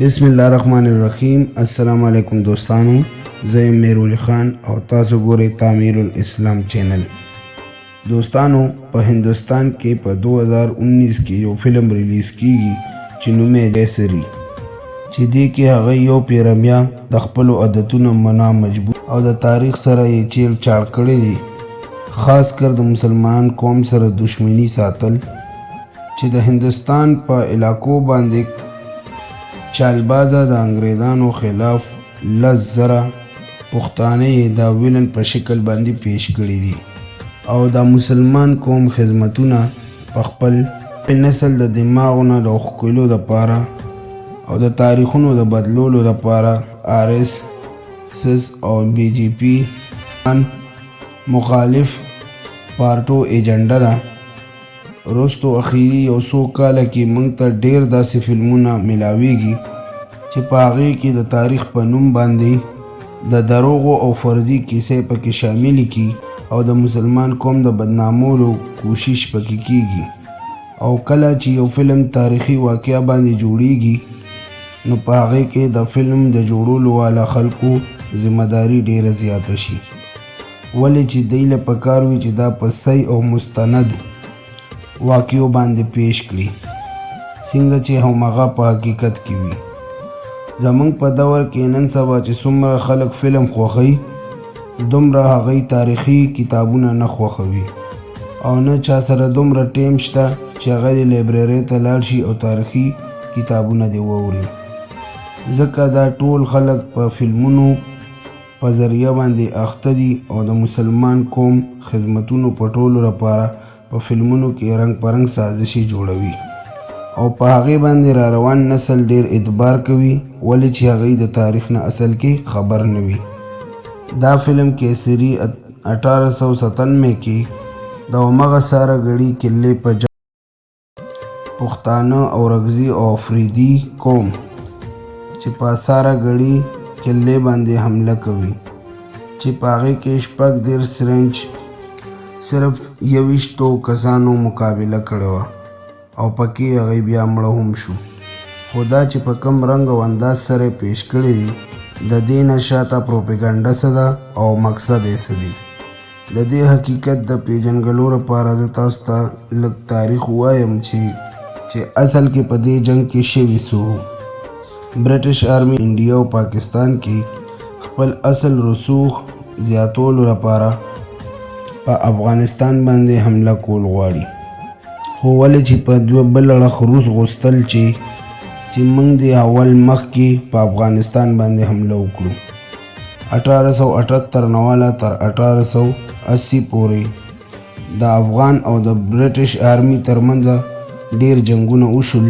بسم الله الرحمن الرحیم. السلام علیکم دوستانو، زه یم میرولي خان او تاسو ګورئ تعمیر الاسلام چینل. دوستانو، په هندوستان کې په 2019 کې یو فلم ریلیز کیږي چې نوم یې جیسری، چې دې کې هغه یو پیرمیا د خپلو عادتونو منا مجبور او د تاریخ سره یې چیل چاړ کړی دی، خاص کر د مسلمان قوم سره دشمنی ساتل چې د هندوستان په علاقو باندې چالبازه د انګریزانو خلاف 10,000 پښتانه یې د ویلن په شکل باندې پیش کړي دي او د مسلمان قوم خدمتونه په خپل نسل د دماغونو د ښکلو دپاره او د تاریخونو د بدلولو دپاره RSS او BJP مخالف پارټو ایجنډا ده. وروستو اخیری یو څو کاله کې موږ ته ډېر داسې فلمونه ملاویږي چې په هغې کې د تاریخ په نوم باندې د دروغو او فرضي کیسې پکې شاملې کي او د مسلمان قوم د بدنامولو کوشش پکې کیږي. او کله چې یو فلم تاریخي واقعه باندې جوړیږي نو په هغې کې د فلم د جوړولو والا خلکو ذمهداري ډېره زیاته شي، ولې چې دوی له پکار وي چې دا په صحیح او مستند واقعو باندې پیش کړي څنګه چې هماغه په حقیقت کې وي. زمونږ په دور کې نن سبا چې څومره خلک فلم خوښوي دومره هغوی تاریخي کتابونه نه خوښوي او نه چا سره دومره ټیم شته چې هغه د لایبررۍ ته لاړ شي او تاریخي کتابونه دې واوري، ځکه دا ټول خلک په فلمونو په ذریعه باندې اخته دي او د مسلمان قوم خدمتونو په ټولو لپاره په فلمونو کې رنګ پرنګ سازشي جوړوي او په هغې باندې را روان نسل ډېر اعتبار کوي، ولې چې هغوی د تاریخ نه اصل کې خبر نه وي. دا فلم کیسری 1897 کې د همغه ساره ګړي کلې په پښتانه او رګزي او افریدي قوم چې په ساره ګړي کلې باندې حمله کوي چې په هغې کې 14 سرنج صرف 21 کسانو مقابله کړې وه او پکې هغوی بیا مړه هم شو. خو دا چې په کم رنګ او انداز سره پیش کړي دي د دې نه شاته پروپیګنډا څه ده او مقصد یې څه دی. د دې حقیقت د پیژنګلو لپاره زه تاسو ته لږ تاریخ ووایم چې اصل کې په دې جنګ کې شوي څه. برټش آرمي انډیا او پاکستان کې خپل اصل رسوخ زیاتولو لپاره په افغانستان باندې حمله کول غواړي، خو ولې چې په دوه بل اړخ روس غوښتل چې موږ د اول مخکې په افغانستان باندې حمله وکړو. 1878 نواله تر 1880 پورې د افغان او د برټش آرمي ترمنځ ډیر جنگونه وشول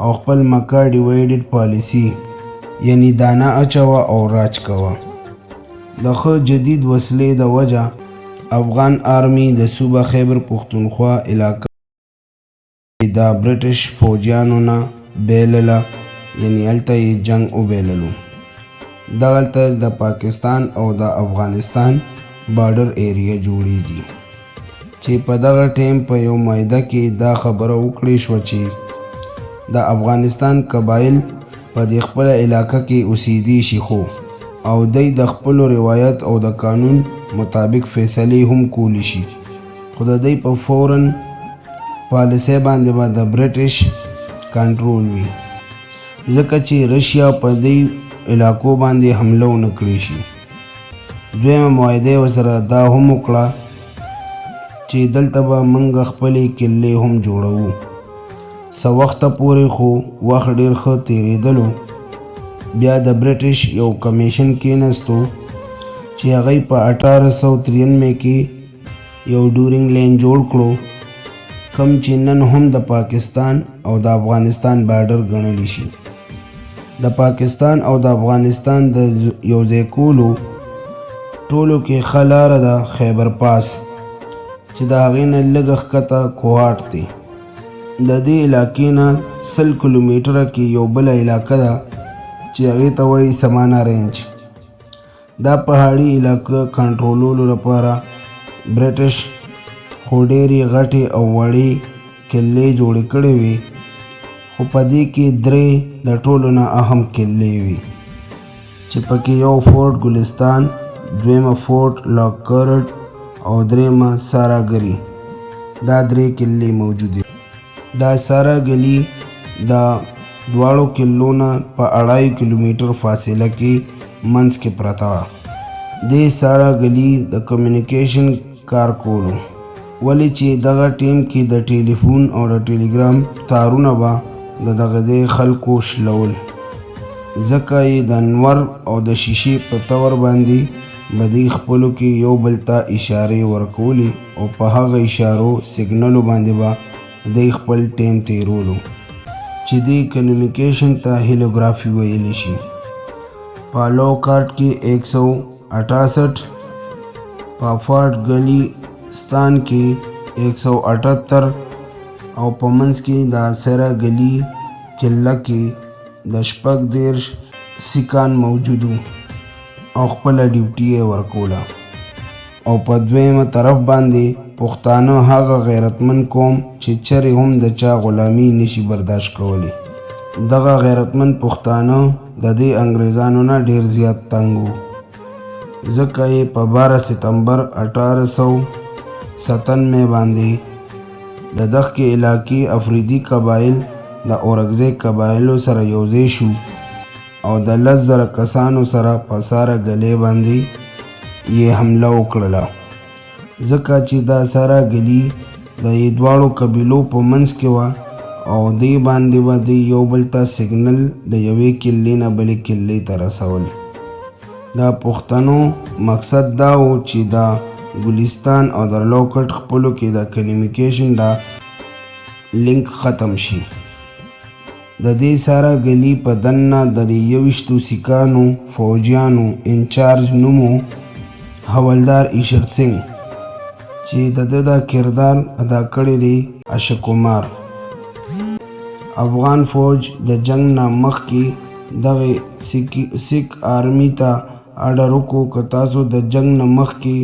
او خپل مکه ډیوایډډ پالیسی یعنی دانه اچوه او راج کوه. د ښه جدید وسلې د وجه افغان آرمی د صوبه خیبر پختونخوا علاقه د برټش فوجیانو نه بیلله، یعنی هلته یې جنګ وبیللو. دغلته د پاکستان او د افغانستان بارډر ایریا جوړیږي چې په دغه ټیم په یو معاهده کې دا خبره وکړې شوه چې د افغانستان قبایل په دې خپله علاقه کې اوسېدی شي، خو او دی د خپلو روایت او د قانون مطابق فیصلې هم کولی شي، خو د دی په فورن پالیسۍ باندې به د برټش کنټرول وي، ځکه چې رشیا په دې علاقو باندې حمله ونه کړی شي. دویمه معاهده یې ورسره دا هم وکړه چې دلته به موږ خپلې کلې هم جوړوو. څه وخته پورې خو وخت ډېر ښه تېرېدلو بیا د برټش یو کمیشن کېناستو چې هغوی په 1893 کې یو ډورینګ لین جوړ کړو کوم چې نن هم د پاکستان او د افغانستان بارډر ګڼلی شي. د پاکستان او د افغانستان د یو ځای کولو ټولو کې ښه لاره ده خیبر پاس چې د هغې نه لږ ښکته کوهاټ دی. د دې علاقې نه 100 کیلومیټره کې یو بله علاقه ده چې هغې ته وایي سمانا رینج. دا پهاړي علاقه کنټرولولو لپاره برټش خو ډېرې غټې او وړې کلې جوړې کړې وې، خو په دې کې درې د ټولو نه اهم کلې وي چې پکې یو فورټ ګلستان، دویمه فورټ لاکرټ او دریمه ساراګري. دا درې کلې موجودې. دا ساراګلي د دواړو کلو نه په 2.5 کیلومتر فاصله کې منځ کې پرته وه. دې ساراګلي د کمیونیکیشن کار کولو، ولې چې دغه ټیم کې د ټیلیفون او د ټیلیګرام تارونه به د دغه ځای خلکو شلول، ځکه یې د انور او د شیشې په تور باندې به دوی خپلو کې یو بل ته اشارې ورکولې او په هغه اشارو سیګنلو باندې به دوی خپل ټیم تیرولو چې دې کمیونیکیشن ته هیلوګرافي ویلی شي. په لوکارټ کې 168، په فورټ ګلستان کې 178 او په منځ کې د ساراګلي قلعه کې د 14 سیکان موجود او خپله ډیوټي یې ورکوله. او په دویمه طرف باندې پښتانه هغه غیرتمند قوم چې چرې هم د چا غلامي نشي برداشت کولی. دغه غیرتمند پښتانه د دې انګریزانو نه ډیر زیات تنګ وو، ځکه یې په 12 ستمبر 1897 باندې د دغه علاقې افریدي قبایل د اورکزۍ قبایلو سره یوځای شو او د 10,000 کسانو سره په ساراګلي باندې یې حمله وکړله، ځکه چې دا ساراګلي د دواړو قبیلو په منځ کې وه او دې باندې به د یو بل ته سیګنل د یوې کلې نه بلې کلې ته رسول. د پښتنو مقصد دا و چې د ګلستان او د لوکټ خپلو کې د کمیونیکیشن دا لینک ختم شي. د دې ساراګلي په دننه د 21 سیکانو فوجیانو انچارج نومو حوالدار ایشر سنګ چې د ده دا کردار ادا کړی دی اشکمار. افغان فوج د جنگ نه مخکې دغه سیک آرمي ته اډر وکړو که تاسو د جنگ نه مخکې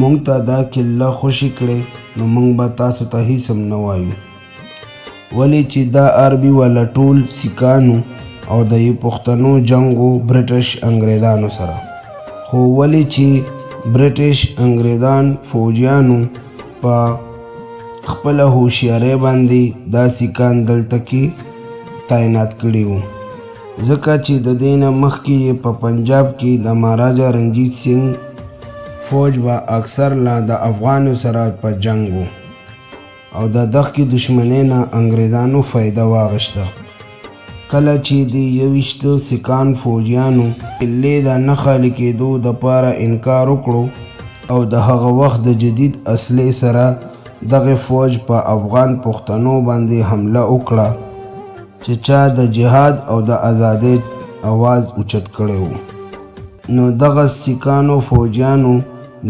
مونږ ته دا قلعه خوشي کړې نو مونږ به تاسو ته هیڅ هم نه وایو، ولې چې دا آرمي والا ټول سیکانو او د پښتنو جنګو برټش انګریزانو سره. خو ولې چې برټش انګریزان فوجیانو په خپله هوښیارۍ باندې دا سیکان دلته کې تعینات کړي وو، ځکه چې د دې نه مخکې یې په پنجاب کې د مهاراجا رنجیت سنګ فوج به اکثر لا د افغانو سره په جنګ و او د دغه دشمنۍ نه انګریزانو فایده واخیسته. کله چې د 21 سیکان فوجیانو قلعې د نه خالي کېدو دپاره انکار وکړو او د هغه وخت د جدید اصلې سره دغه فوج په افغان پښتنو باندې حمله وکړه چې چا د جهاد او د ازادۍ اواز اوچت کړی و. نو دغه سیکانو فوجیانو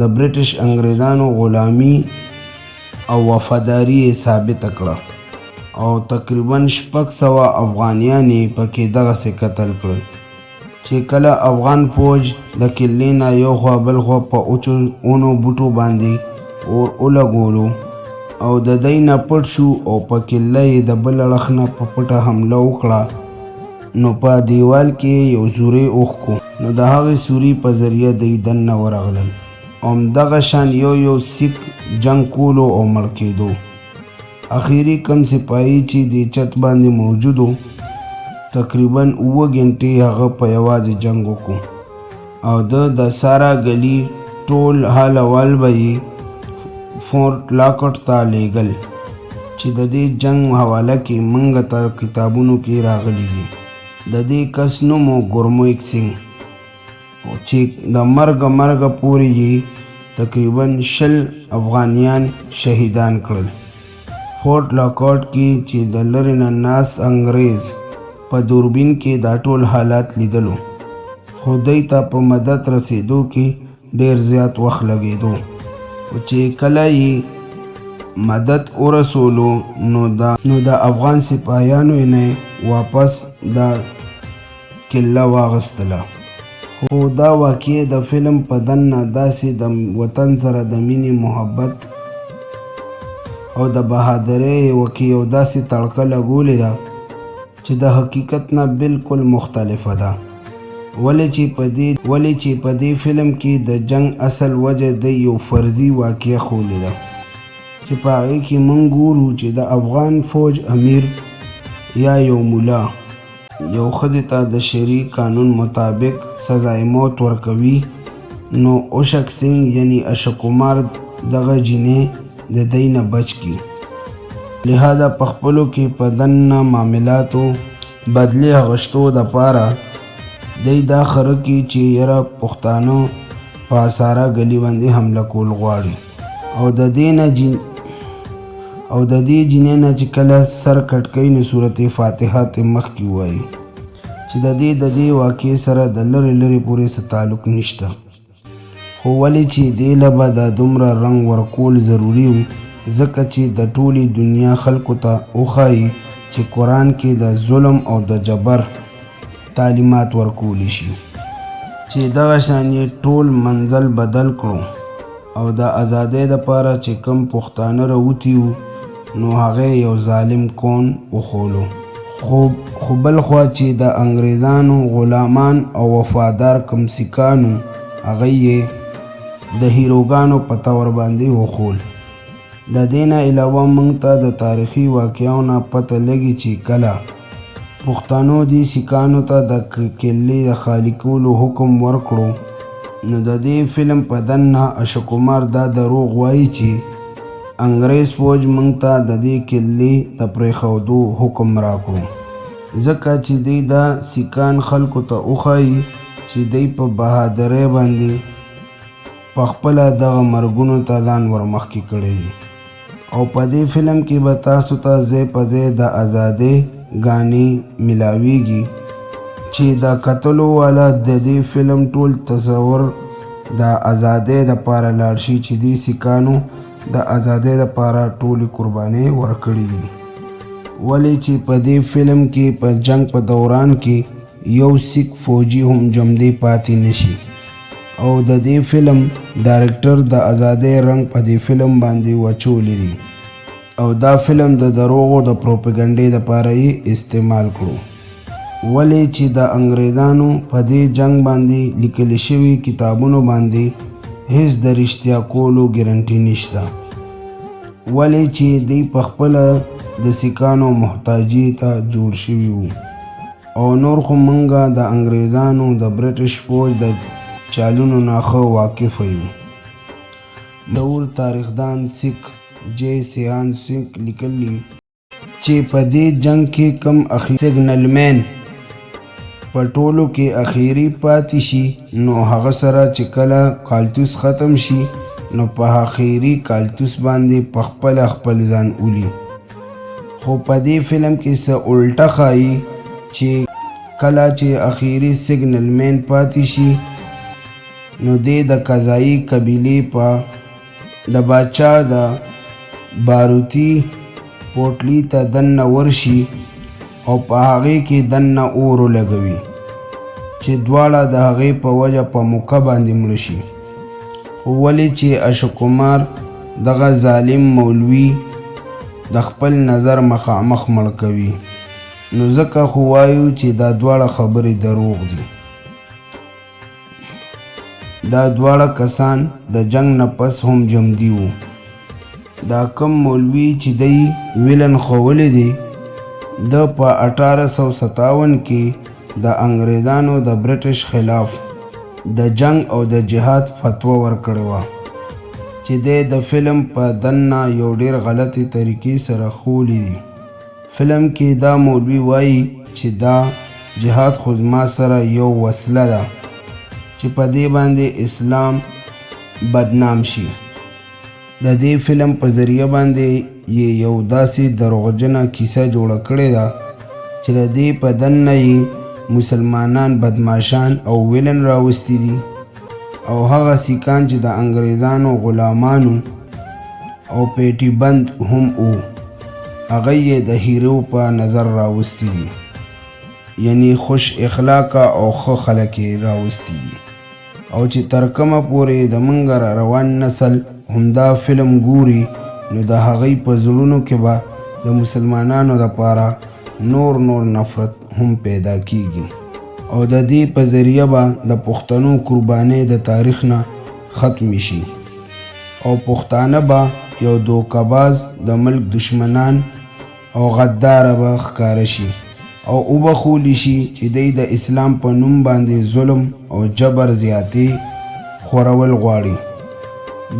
د برټش انګریزانو غلامي او وفاداري یې ثابته کړه او تقریبا 600 افغانیان یې پکې دغسې قتل کړل چې کله افغان فوج د قلعې نه یو خوا بل خوا په اوچو اونو بوټو باندې اور ولګولو او د دی نه پټ شو او په قلعه یې د بل اړخ نه په پټه حمله وکړه، نو په دیوال کې یو سوری اوښکو، نو د هغې سوري په ذریعه دی دننه ورغلل او همدغه شان یو سیک جنګ کولو او مړ کېدو. اخیری کم سپاهي چې د چت باندې موجودو تقریبا 7 غنټې هغه په یوازې جنګ وکړو او د ساراګلي ټول حال احوال به یې فورټ لاکټ ته لیږل چې د دې جنګ حواله کې موږ ته کتابونو کې راغلي دي. د دې کس نوم و ګورمویک سنګ چې د مرګه پورې یې تقریبا 20 افغانیان شهیدان کړل. فورټ لاکټ کې چې د لرې نه ناس انګریز په دوربین کې دا ټول حالات لیدلو، خو دوی ته په مدد رسېدو کې ډیر زیات وخت لګېدو. چې کله یې مدد ورسولو نو د افغان سپاهیانو نه واپس دا قلعه واغستله. خو دا واقعه د فلم په دننه داسې د وطن سره د مینې محبت او د بهادرۍ وکې یو داسې تړکه لګولې ده چې د حقیقت نه بالکل مختلفه ده. ولې چې په دې فلم کې د جنگ اصل وجه د یو فرضي واقعه ښولې ده چې په هغې کې موږ ګورو چې د افغان فوج امیر یا یو مولا یو ښځې ته د شرعي قانون مطابق سزای موت ورکوي، نو اوشک سنگ یعنی اشوک کمار دغه جینۍ د دی نه بچ کی. لہذا په خپلو کې په دننه معاملاتو بدلې اخیستو دپاره دی دا خره کي چې یره پښتانه په اساره ګلي باندې حمله کول غواړي او د دې جینۍ نه چې کله سر کټ کوي نو سورت فاتحه ته مخکې ووایي چې د دې واقعې سره د لرې لرې پورې څه تعلق نشته. خو ولې چې دې له به د دومره رنګ ورکول ضروري و ځکه چې د ټولې دنیا خلکو ته وښایي چې قرآن کې د ظلم او د جبر تعلیمات ورکولی شي چې دغه شان یې ټول منزل بدل کړو او د ازادۍ دپاره چې کم پښتانه راوتي وو نو هغه یو ظالم کون وښولو. خو بل خوا چې د انګریزانو غلامان او وفادار کم سیکانو هغه یې د هیروګانو په طور باندې وښول. د دې نه علاوه موږ ته د تاریخي واقعو نه پته لګي چې کله پښتنو دې سیکانو ته د کلې د خالي کولو حکم ورکړو نو د دې فلم په دننه اشوک کمار دا دروغ وایي چې انګریز فوج موږ ته د دې کلې د پرېښودو حکم راکړو ځکه چې دوی دا سیکان خلکو ته وښایي چې دوی په بهادرۍ باندې په خپله دغه مرګونو ته ځان ورمخکې کړی دي. او په دې فلم کې به تاسو ته ځای په ځای د ازادۍ ګانې ملاویږي چې د کتلو والا د دې فلم ټول تصور د ازادۍ دپاره لاړ شي چې دې سیکانو د ازادۍ دپاره ټولې قربانۍ ورکړي دي. ولې چې په دې فلم کې په جنگ په دوران کې یو سیک فوجي هم جمدی پاتې نشي او د دې فلم ډایرکټر د ازادۍ رنګ په دې فلم باندې وچولی دی او دا فلم د دروغو د پروپاګانډې دپاره یې استعمال کړو. ولې چې د انګریزانو په دې جنگ باندې لیکل شوي کتابونو باندې هیڅ د رښتیا کولو ګارنټي نشته. ولې چې دوی په خپله د سیکانو محتاجي ته جوړ شوي وو او نور خو موږ د انګریزانو د برټش فوج د چالونو نه ښه واقفه یو. دور تاریخدان سیک جے سیان سیک لیکلی چې په دې جنگ کې کم سیګنل مین په ټولو کې اخیری پاتې شي نو هغه سره چې کله کالتوس ختم شي نو په اخیری کالتوس باندې په خپل ځان اولی. خو په دې فلم کې څه الټه ښایي چې کله چې اخیری سیګنل مین پاتې شي نو دې د قضایي قبیلې په د باچا د باروتي پوټلی ته دننه ورشي او په هغې کې دننه اور ولګوي چې دواړه د هغې په وجه په موقع باندې مړه شي. خو ولې چې اشوک کمار دغه ظالم مولوي د خپل نظر مخامخ مړ کوي نو ځکه خو وایو چې دا دواړه خبرې دروغ دي. دا دواړه کسان د جنگ نه پس هم جمدي وو. دا کم مولوي چې دی ویلن ښولی دی د په 1857 کې د انګریزانو د برټش خلاف د جنگ او د جهاد فتوا ورکړې وه چې دی د فلم په دننه یو ډیر غلطې طریقې سره ښولی دی. فلم کې دا مولوي وایي چې دا جهاد خو زما سره یو وسله ده چې په دې باندې اسلام بدنام شي. د دې فلم په ذریعه باندې یې یو داسې دروغجنه کیسه جوړه کړې ده چې د دې په دننه یې مسلمانان بدماشان او ویلن راوستی دي او هغه سیکان چې د انګریزانو غلامانو او پیټي بند هم وو هغه یې د هیرو په نظر راوستی دي، یعنی خوش اخلاقه او ښه خلک یې راوستی دي او چې تر کومه پورې د موږ روان نسل همدا فلم ګوري نو د هغوی په زړونو کې به د مسلمانانو دپاره نور نفرت هم پیدا کیږي او د دې په ذریعه به د پښتنو قربانۍ د تاریخ نه ختم شي او پښتانه به یو دوکه‌باز د ملک دشمنان او غداره به ښکاره شي او وبخولی شي چې دی د اسلام په نوم باندې ظلم او جبر زیاتې خورول غواړي.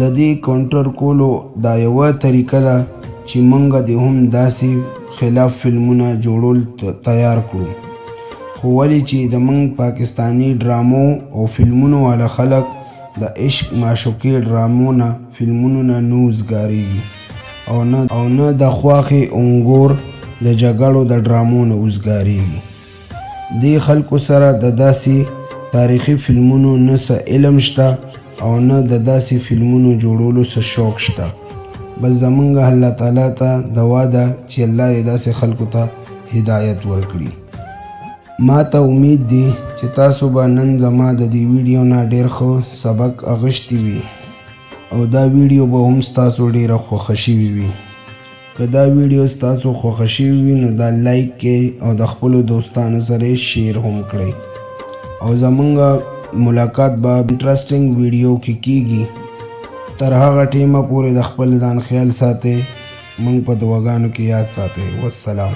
د دې کاونټر کولو دا یوه طریقه ده چې موږ د هم داسې خلاف فلمونه جوړول تیار کړو، خو ولې چې د موږ پاکستانی ډرامو او فلمونو والا خلک د عشق معشوقې ډرامو نه فلمونو نه وزګارېږي او نه د خواښې انګور د جګړو د ډرامو نه وزګارېږي. دې خلکو سره د داسې تاریخي فلمونو نه څه علم شته او نه د داسې فلمونو جوړولو څه شوق شته. بس زمونږ الله تعالی ته دعا ده چې الله دې داسې خلکو ته هدایت ورکړي. ما ته امید دی چې تاسو به نن زما د دې ویډیو نه ډېر ښه سبق اخیستی وي او دا ویډیو به هم ستاسو ډېره خوښه شوې وي. که دا ویډیو ستاسو خوښه شوې وي نو دا لایک کړئ او د خپلو دوستانو سره شیر هم کړئ او زمونږ ملاقات به انټرسټینګ ویډیو کې کیږي. تر هغه ټیمه پورې د خپل ځان خیال ساتئ، موږ په دعاګانو کې یاد ساتئ. والسلام.